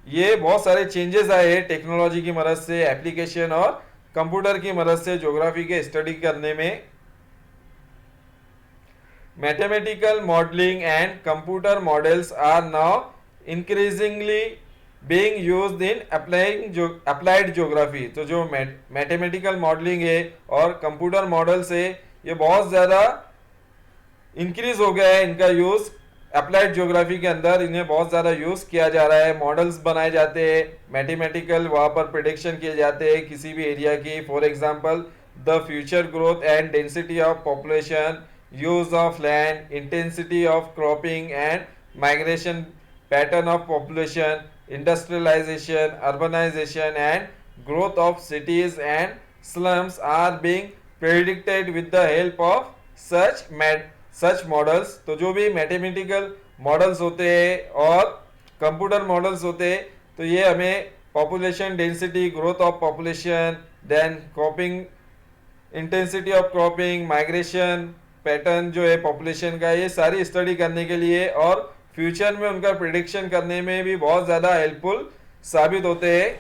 ये बहुत सारे चेंजेस आए हैं टेक्नोलॉजी की मदद से, एप्लीकेशन और कंप्यूटर की मदद से ज्योग्राफी के स्टडी करने में। Mathematical modelling and computer models are now increasingly being used in applied geography. तो जो मैथमेटिकल मॉडलिंग है और कंप्यूटर मॉडल्स है ये बहुत ज़्यादा इंक्रीज हो गया है इनका यूज़ अप्लाइड ज्योग्राफी के अंदर। इन्हें बहुत ज़्यादा यूज़ किया जा रहा है, मॉडल्स बनाए जाते हैं, मैथमेटिकल वहाँ पर प्रिडिक्शन किए जाते हैं किसी भी एरिया की। For example the future growth and density of population, use of land, intensity of cropping and migration pattern of population, industrialisation, urbanisation and growth of cities and slums are being predicted with the help of such models। तो जो भी mathematical models होते हैं और computer models होते हैं तो ये हमें population density, growth of population, then cropping, intensity of cropping, migration pattern जो है पॉपुलेशन का, ये सारी स्टडी करने के लिए और फ्यूचर में उनका प्रिडिक्शन करने में भी बहुत ज़्यादा हेल्पफुल साबित होते हैं।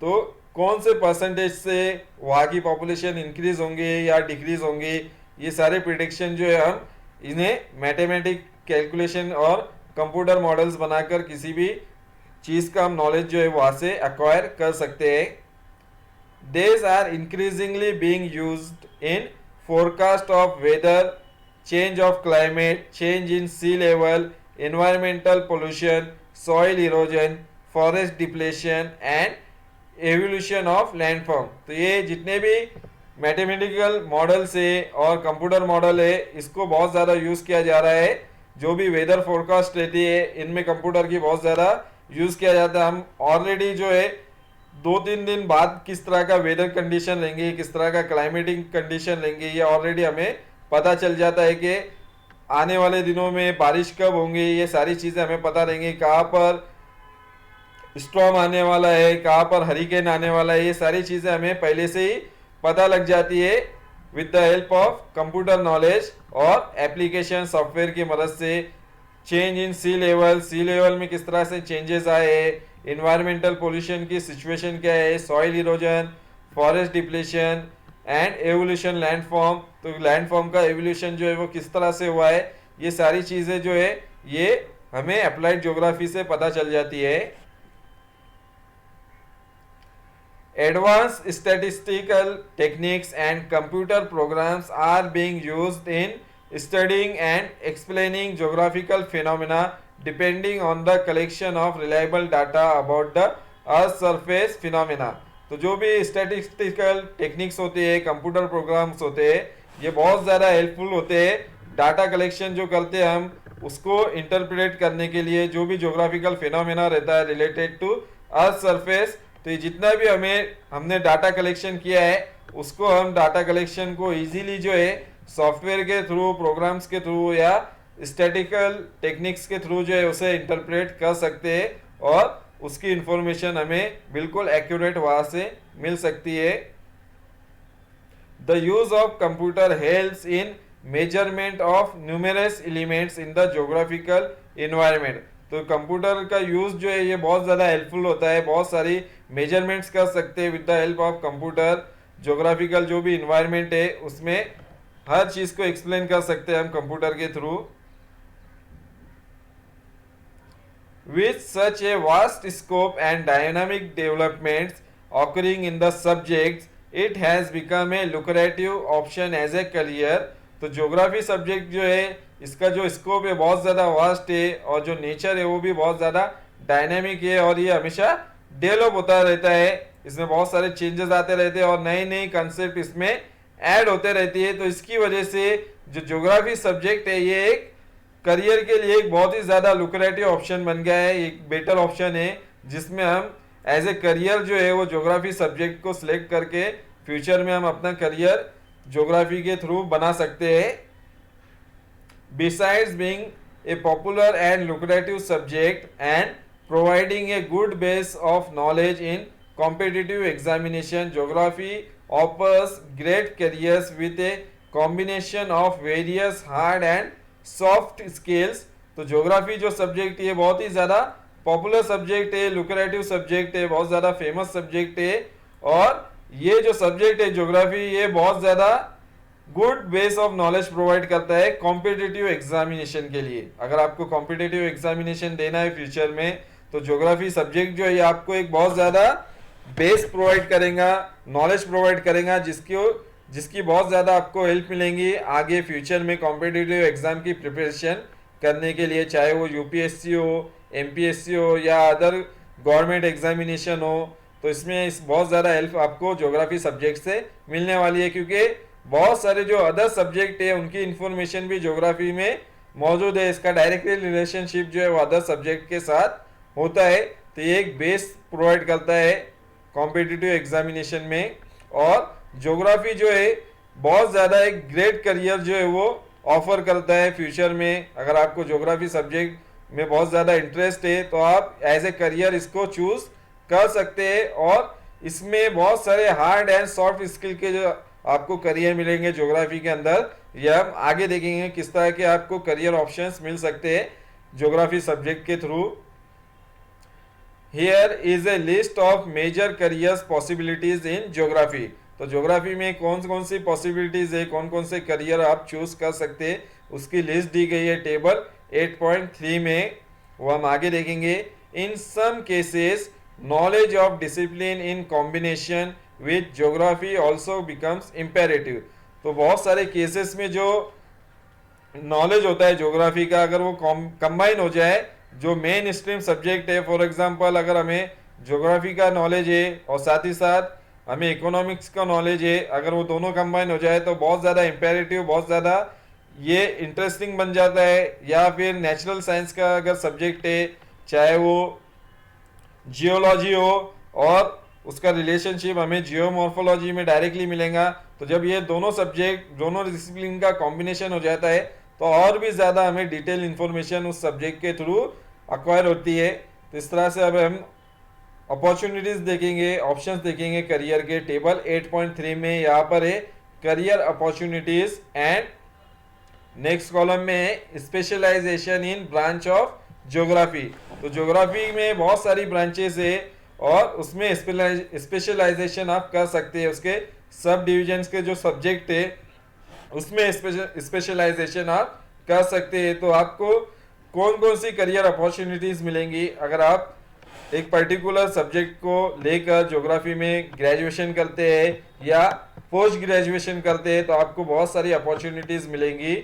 तो कौन से परसेंटेज से वहाँ की पॉपुलेशन इंक्रीज होंगे या डिक्रीज होंगे, ये सारे प्रिडिक्शन जो है हम इन्हें मैथमेटिक कैलकुलेशन और कंप्यूटर मॉडल्स बनाकर किसी भी चीज़ का हम नॉलेज जो है वहाँ से एक्वायर कर सकते हैं। These are increasingly being used in forecast of weather, change of climate, change in sea level, environmental pollution, soil erosion, forest depletion and evolution of landform. तो ये जितने भी मैथमेटिकल मॉडल्स है और कंप्यूटर मॉडल है इसको बहुत ज़्यादा यूज़ किया जा रहा है। जो भी वेदर फोरकास्ट रहती है इनमें कंप्यूटर की बहुत ज़्यादा यूज़ किया जाता है। हम ऑलरेडी जो है 2-3 दिन बाद किस तरह का वेदर कंडीशन रहेंगे, किस तरह का क्लाइमेटिक कंडीशन रहेंगे, ये ऑलरेडी हमें पता चल जाता है कि आने वाले दिनों में बारिश कब होंगी। ये सारी चीज़ें हमें पता रहेंगी, कहाँ पर स्टॉर्म आने वाला है, कहाँ पर हरिकेन आने वाला है, ये सारी चीज़ें हमें पहले से ही पता लग जाती है with the help of computer knowledge और एप्लीकेशन सॉफ्टवेयर की मदद से। चेंज इन सी लेवल में किस तरह से चेंजेस आए हैं, इन्वायरमेंटल पोल्यूशन की सिचुएशन क्या है, soil erosion, forest depletion and evolution landform. तो लैंडफॉर्म का एवोल्यूशन जो है वो किस तरह से हुआ है, ये सारी चीज़ें जो है ये हमें अप्लाइड ज्योग्राफी से पता चल जाती है। Advanced statistical techniques and computer programs are being used in studying and explaining geographical phenomena depending on the collection of reliable data about the earth surface phenomena। तो जो भी statistical techniques होते हैं, कंप्यूटर प्रोग्राम्स होते हैं, ये बहुत ज़्यादा हेल्पफुल होते हैं डाटा कलेक्शन जो करते हैं हम उसको इंटरप्रेट करने के लिए। जो भी ज्योग्राफिकल फिनोमेना रहता है रिलेटेड टू अर्थ सरफेस, तो ये जितना भी हमने डाटा कलेक्शन किया है उसको हम डाटा कलेक्शन को इजीली जो है सॉफ्टवेयर के थ्रू, प्रोग्राम्स के थ्रू या स्टैटिकल टेक्निक्स के थ्रू जो है उसे इंटरप्रेट कर सकते हैं और उसकी इंफॉर्मेशन हमें बिल्कुल एक्यूरेट वहाँ से मिल सकती है। The use of computer helps in measurement of numerous elements in the geographical environment. तो कंप्यूटर का यूज़ जो है ये बहुत ज़्यादा हेल्पफुल होता है, बहुत सारी मेजरमेंट्स कर सकते हैं with the help of computer. Geographical जो भी इन्वायरमेंट है उसमें हर चीज़ को एक्सप्लेन कर सकते हैं हम कंप्यूटर के through. With such a vast scope and dynamic developments occurring in the subjects, it has become a lucrative option as a career. तो ज्योग्राफी सब्जेक्ट जो है इसका जो स्कोप है बहुत ज़्यादा वास्ट है और जो नेचर है वो भी बहुत ज़्यादा डायनेमिक है और ये हमेशा डेवलप होता रहता है। इसमें बहुत सारे चेंजेस आते रहते हैं और नए नए कंसेप्ट इसमें ऐड होते रहती है। तो इसकी वजह से जो ज्योग्राफी सब्जेक्ट है ये एक करियर के लिए एक बहुत ही ज़्यादा लुक्रेटिव ऑप्शन बन गया है, एक बेटर ऑप्शन है जिसमें हम एज ए करियर जो है वो ज्योग्राफी सब्जेक्ट को सिलेक्ट करके फ्यूचर में हम अपना करियर ज्योग्राफी के थ्रू बना सकते हैं। Besides being a popular and lucrative subject and providing a good base of knowledge in competitive examination, geography offers great careers with a combination of various hard and soft skills. तो geography जो subject है बहुत ही ज़्यादा popular subject है, lucrative subject है, बहुत ज़्यादा फेमस सब्जेक्ट है और ये जो सब्जेक्ट है ज्योग्राफी ये बहुत ज़्यादा good base of knowledge provide करता है कॉम्पिटिटिव एग्जामिनेशन के लिए। अगर आपको कॉम्पिटिटिव एग्जामिनेशन देना है फ्यूचर में तो ज्योग्राफी सब्जेक्ट जो है आपको एक बहुत ज़्यादा बेस प्रोवाइड करेगा, नॉलेज प्रोवाइड करेगा जिसकी बहुत ज़्यादा आपको हेल्प मिलेंगी आगे फ्यूचर में कॉम्पिटिटिव एग्जाम की प्रिपरेशन करने के लिए, चाहे वो यूपीएससी हो, एमपीएससी हो या अदर गवर्नमेंट एग्जामिनेशन हो। तो इसमें बहुत ज़्यादा हेल्प आपको ज्योग्राफी सब्जेक्ट से मिलने वाली है क्योंकि बहुत सारे जो अदर सब्जेक्ट है उनकी इंफॉर्मेशन भी ज्योग्राफी में मौजूद है। इसका डायरेक्टली रिलेशनशिप जो है वो अदर सब्जेक्ट के साथ होता है। तो ये एक बेस प्रोवाइड करता है कॉम्पिटिटिव एग्जामिनेशन में और ज्योग्राफी जो है बहुत ज़्यादा एक ग्रेट करियर जो है वो ऑफर करता है फ्यूचर में। अगर आपको ज्योग्राफी सब्जेक्ट में बहुत ज़्यादा इंटरेस्ट है तो आप एज ए करियर इसको चूज़ कर सकते हैं और इसमें बहुत सारे हार्ड एंड सॉफ्ट स्किल के जो आपको करियर मिलेंगे ज्योग्राफी के अंदर। यह हम आगे देखेंगे किस तरह के आपको करियर ऑप्शंस मिल सकते हैं ज्योग्राफी सब्जेक्ट के through. Here is a list of major careers possibilities in geography. तो ज्योग्राफी में कौन कौन सी पॉसिबिलिटीज है, कौन कौन से करियर आप चूज कर सकते हैं उसकी लिस्ट दी गई है टेबल 8.3 में, वो हम आगे देखेंगे। In some cases knowledge of discipline in combination with geography also becomes imperative। तो बहुत सारे केसेस में जो नॉलेज होता है ज्योग्राफी का अगर वो कंबाइन हो जाए जो मेन स्ट्रीम सब्जेक्ट है, फॉर एग्जांपल अगर हमें ज्योग्राफी का नॉलेज है और साथ ही साथ हमें इकोनॉमिक्स का नॉलेज है, अगर वो दोनों कंबाइन हो जाए तो बहुत ज़्यादा इम्पेरेटिव, बहुत ज़्यादा ये इंटरेस्टिंग बन जाता है। या फिर नेचुरल साइंस का अगर सब्जेक्ट है, चाहे वो जियोलॉजी हो और उसका रिलेशनशिप हमें जियोमॉर्फोलॉजी में डायरेक्टली मिलेगा। तो जब ये दोनों सब्जेक्ट, दोनों डिसिप्लिन का कॉम्बिनेशन हो जाता है तो और भी ज़्यादा हमें डिटेल इन्फॉर्मेशन उस सब्जेक्ट के थ्रू अक्वायर होती है। तो इस तरह से अब हम अपॉर्चुनिटीज़ देखेंगे, ऑप्शंस देखेंगे करियर के। टेबल 8.3 में यहाँ पर है career opportunities and next column में है specialisation in branch of geography. तो ज्योग्राफी में बहुत सारी ब्रांचेस है और उसमें स्पेशलाइजेशन आप कर सकते हैं। उसके सब डिविजन्स के जो सब्जेक्ट है उसमें स्पेशलाइजेशन आप कर सकते हैं। तो आपको कौन कौन सी करियर अपॉर्चुनिटीज़ मिलेंगी अगर आप एक पर्टिकुलर सब्जेक्ट को लेकर ज्योग्राफी में ग्रेजुएशन करते हैं या पोस्ट ग्रेजुएशन करते हैं तो आपको बहुत सारी अपॉर्चुनिटीज़ मिलेंगी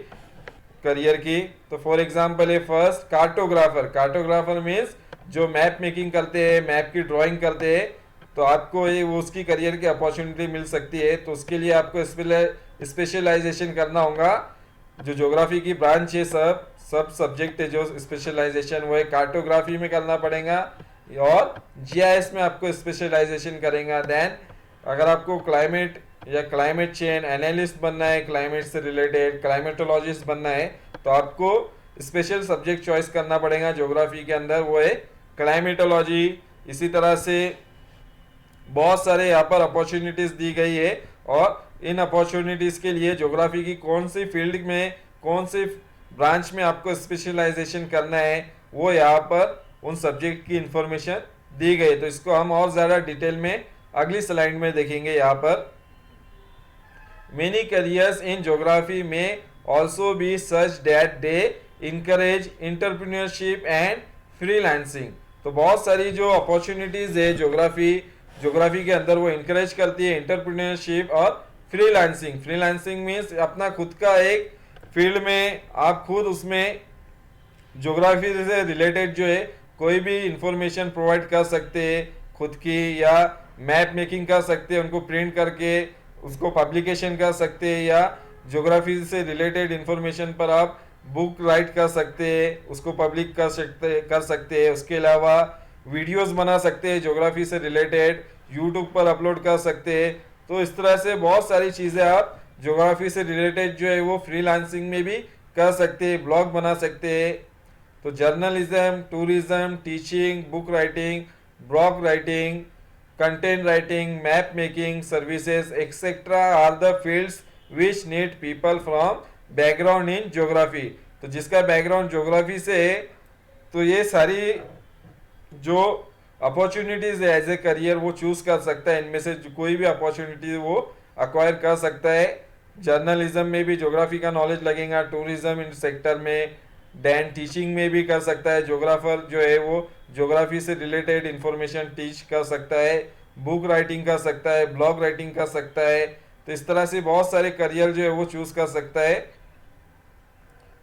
करियर की। तो फॉर एग्जांपल है फर्स्ट कार्टोग्राफर। कार्टोग्राफर मीन्स जो मैप मेकिंग करते हैं, मैप की ड्राइंग करते हैं, तो आपको ये वो उसकी करियर की अपॉर्चुनिटी मिल सकती है। तो उसके लिए आपको स्पेशलाइजेशन करना होगा। जो ज्योग्राफी की ब्रांच है, सब सब्जेक्ट है जो स्पेशलाइजेशन वो है कार्टोग्राफी में करना पड़ेगा और जीआईएस में आपको स्पेशलाइजेशन करेंगे। देन अगर आपको क्लाइमेट या क्लाइमेट चेंज एनालिस्ट बनना है, क्लाइमेट से रिलेटेड क्लाइमेटोलॉजिस्ट बनना है, तो आपको स्पेशल सब्जेक्ट चॉइस करना पड़ेगा ज्योग्राफी के अंदर, वो है क्लाइमेटोलॉजी। इसी तरह से बहुत सारे यहाँ पर अपॉर्चुनिटीज़ दी गई है और इन अपॉर्चुनिटीज़ के लिए ज्योग्राफी की कौन सी फील्ड में, कौन सी ब्रांच में आपको स्पेशलाइजेशन करना है वो यहाँ पर उन सब्जेक्ट की इंफॉर्मेशन दी गई। तो इसको हम और ज़्यादा डिटेल में अगली स्लाइड में देखेंगे। यहाँ पर Many careers in geography may also be such that they encourage entrepreneurship and freelancing. तो बहुत सारी जो अपॉर्चुनिटीज है ज्योग्राफी के अंदर वो इंकरेज करती है एंटरप्रेन्योरशिप और फ्रीलांसिंग। फ्रीलांसिंग मीन्स अपना खुद का एक फील्ड में आप खुद उसमें ज्योग्राफी से रिलेटेड जो है कोई भी इंफॉर्मेशन प्रोवाइड कर सकते हैं खुद की, या मैप मेकिंग कर सकते हैं, उनको प्रिंट करके उसको पब्लिकेशन कर सकते हैं, या ज्योग्राफी से रिलेटेड इंफॉर्मेशन पर आप बुक राइट कर सकते हैं, उसको पब्लिक कर सकते हैं। उसके अलावा वीडियोस बना सकते हैं ज्योग्राफी से रिलेटेड, यूट्यूब पर अपलोड कर सकते हैं। तो इस तरह से बहुत सारी चीज़ें आप ज्योग्राफी से रिलेटेड जो है वो फ्रीलांसिंग में भी कर सकते हैं, ब्लॉग बना सकते हैं। तो journalism, tourism, teaching, book writing, blog writing, content writing, map making services etcetera are the fields which need people from background in geography. तो जिसका बैकग्राउंड ज्योग्राफी से है तो ये सारी जो अपॉर्चुनिटीज है एज ए करियर वो चूज कर सकता है, इनमें से कोई भी अपॉर्चुनिटी वो अक्वायर कर सकता है। जर्नलिज्म में भी ज्योग्राफी का नॉलेज लगेगा, टूरिज्म इन सेक्टर में, देन टीचिंग में भी कर सकता है। ज्योग्राफर जो है वो ज्योग्राफी से रिलेटेड इंफॉर्मेशन टीच कर सकता है, बुक राइटिंग कर सकता है, ब्लॉग राइटिंग कर सकता है। तो इस तरह से बहुत सारे करियर जो है वो चूज कर सकता है।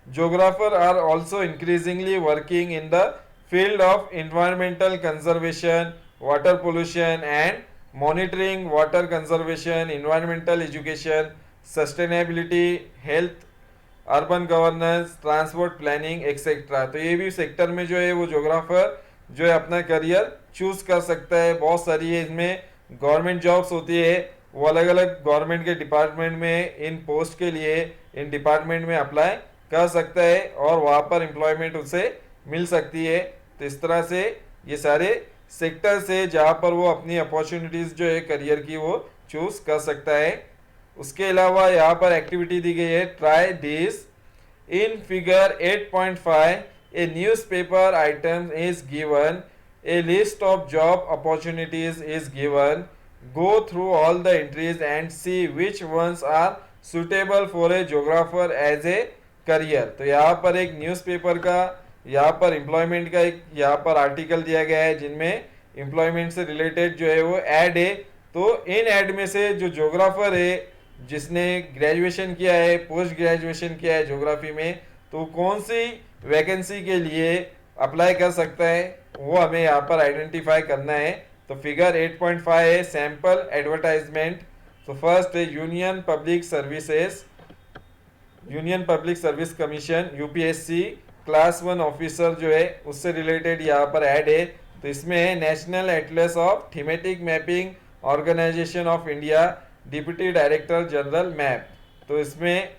Geographers are also increasingly working in the field of environmental conservation, water pollution and monitoring water conservation, environmental education, sustainability, health, urban governance, transport planning etcetera. तो ये भी सेक्टर में जो है वो ज्योग्राफर जो है अपना करियर चूज कर सकता है। बहुत सारी है इसमें गवर्नमेंट जॉब्स होती है, वो अलग अलग गवर्नमेंट के डिपार्टमेंट में इन पोस्ट के लिए इन डिपार्टमेंट में अप्लाई कर सकता है और वहाँ पर एम्प्लॉयमेंट उसे मिल सकती है। तो इस तरह से ये सारे सेक्टर्स है जहाँ पर वो अपनी अपॉर्चुनिटीज़ जो है करियर की वो चूज कर सकता है। उसके अलावा यहाँ पर एक्टिविटी दी गई है, try this in figure 8.5 a newspaper item is given, a list of job opportunities is given, go through all the entries and see which ones are suitable for a geographer as a career. तो यहाँ पर एक newspaper का यहाँ पर employment का एक यहाँ पर आर्टिकल दिया गया है जिनमें एम्प्लॉयमेंट से रिलेटेड जो है वो ऐड है। तो इन ऐड में से जो ज्योग्राफर है जिसने ग्रेजुएशन किया है, पोस्ट ग्रेजुएशन किया है ज्योग्राफी में, तो कौन सी वैकेंसी के लिए अप्लाई कर सकता है वो हमें यहाँ पर आइडेंटिफाई करना है। तो फिगर 8.5 है सैंपल एडवर्टाइजमेंट। तो फर्स्ट है union public service commission UPSC class 1 officer जो है उससे रिलेटेड यहाँ पर ऐड है। तो इसमें है national atlas of thematic mapping organisation of India, deputy director general map. तो इसमें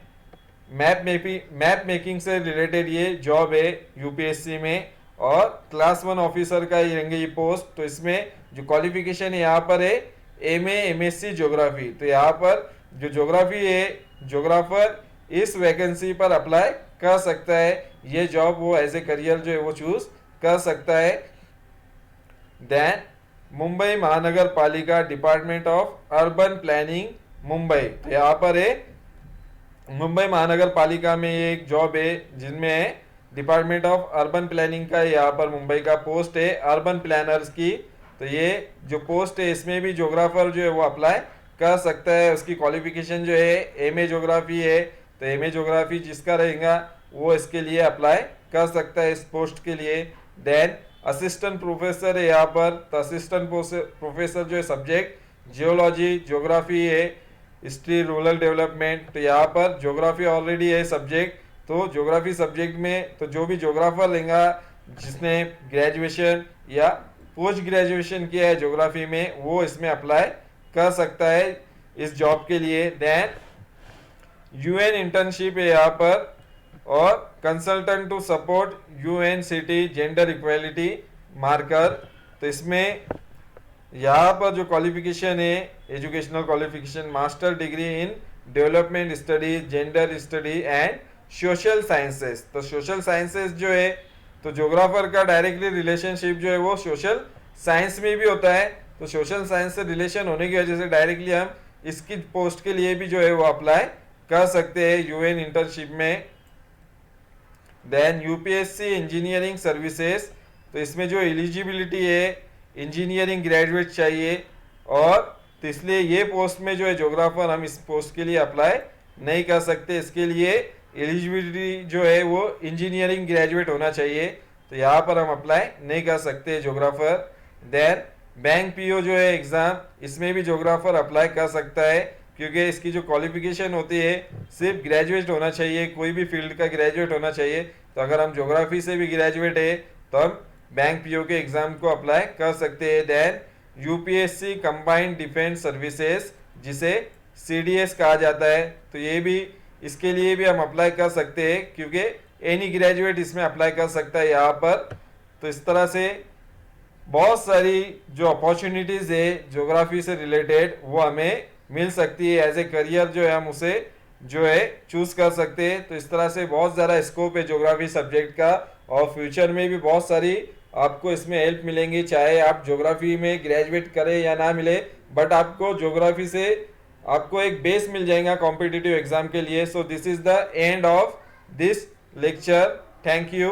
मैप मेकिंग से रिलेटेड ये जॉब है यूपीएससी में और क्लास 1 ऑफिसर का ये रहेंगे ये पोस्ट। तो इसमें जो क्वालिफिकेशन है यहाँ पर है एमए एमएससी ज्योग्राफी। तो यहाँ पर जो ज्योग्राफी है ज्योग्राफर इस वैकेंसी पर अप्लाई कर सकता है, ये जॉब वो एज ए करियर जो है वो चूज कर सकता है। देन मुंबई महानगर पालिका department of urban planning Mumbai. तो यहाँ पर है मुंबई महानगर पालिका में ये एक जॉब है जिनमें है डिपार्टमेंट ऑफ अर्बन प्लानिंग का यहाँ पर मुंबई का पोस्ट है अर्बन प्लानर्स की। तो ये जो पोस्ट है इसमें भी ज्योग्राफर जो है वो अप्लाई कर सकता है। उसकी क्वालिफिकेशन जो है एमए ज्योग्राफी है। तो एमए ज्योग्राफी जिसका रहेगा वो इसके लिए अप्लाई कर सकता है इस पोस्ट के लिए। देन असिस्टेंट प्रोफेसर है यहाँ पर। तो असिस्टेंट प्रोफेसर जो है सब्जेक्ट जियोलॉजी ज्योग्राफी है, हिस्ट्री, रूरल डेवलपमेंट। तो यहाँ पर ज्योग्राफी ऑलरेडी है सब्जेक्ट। तो ज्योग्राफी सब्जेक्ट में तो जो भी ज्योग्राफर लेगा जिसने ग्रेजुएशन या पोस्ट ग्रेजुएशन किया है ज्योग्राफी में वो इसमें अप्लाई कर सकता है इस जॉब के लिए। देन यूएन इंटर्नशिप है यहाँ पर और consultant to support UN city gender equality marker. तो इसमें यहाँ पर जो क्वालिफिकेशन है educational qualification master degree in development studies, gender study and social sciences. तो सोशल साइंसेस जो है तो ज्योग्राफर का डायरेक्टली रिलेशनशिप जो है वो सोशल साइंस में भी होता है। तो सोशल साइंस से रिलेशन होने की वजह से डायरेक्टली हम इसकी पोस्ट के लिए भी जो है वो अप्लाई कर सकते हैं यूएन इंटर्नशिप में। देन यूपीएससी इंजीनियरिंग सर्विसेज तो इसमें जो एलिजिबिलिटी है इंजीनियरिंग ग्रेजुएट चाहिए, और तो इसलिए ये पोस्ट में जो है जोग्राफर हम इस पोस्ट के लिए अप्लाई नहीं कर सकते। इसके लिए एलिजिबिलिटी जो है वो इंजीनियरिंग ग्रेजुएट होना चाहिए, तो यहाँ पर हम अप्लाई नहीं कर सकते जोग्राफर। देन बैंक पीओ जो है एग्ज़ाम, इसमें भी जोग्राफर अप्लाई कर सकता है, क्योंकि इसकी जो क्वालिफिकेशन होती है सिर्फ ग्रेजुएट होना चाहिए, कोई भी फील्ड का ग्रेजुएट होना चाहिए। तो अगर हम ज्योग्राफी से भी ग्रेजुएट है तो हम बैंक पीओ के एग्ज़ाम को अप्लाई कर सकते हैं। Then UPSC combined defence services, जिसे सीडीएस कहा जाता है, तो ये भी इसके लिए भी हम अप्लाई कर सकते हैं, क्योंकि एनी ग्रेजुएट इसमें अप्लाई कर सकता है यहाँ पर। तो इस तरह से बहुत सारी जो अपॉर्चुनिटीज़ है ज्योग्राफी से रिलेटेड वो हमें मिल सकती है, एज ए करियर जो है हम उसे जो है चूज कर सकते हैं। तो इस तरह से बहुत ज़्यादा स्कोप है ज्योग्राफी सब्जेक्ट का, और फ्यूचर में भी बहुत सारी आपको इसमें हेल्प मिलेंगी, चाहे आप ज्योग्राफी में ग्रेजुएट करें या ना मिले, बट आपको ज्योग्राफी से आपको एक बेस मिल जाएगा कॉम्पिटिटिव एग्जाम के लिए। So this is the end of this lecture. Thank you.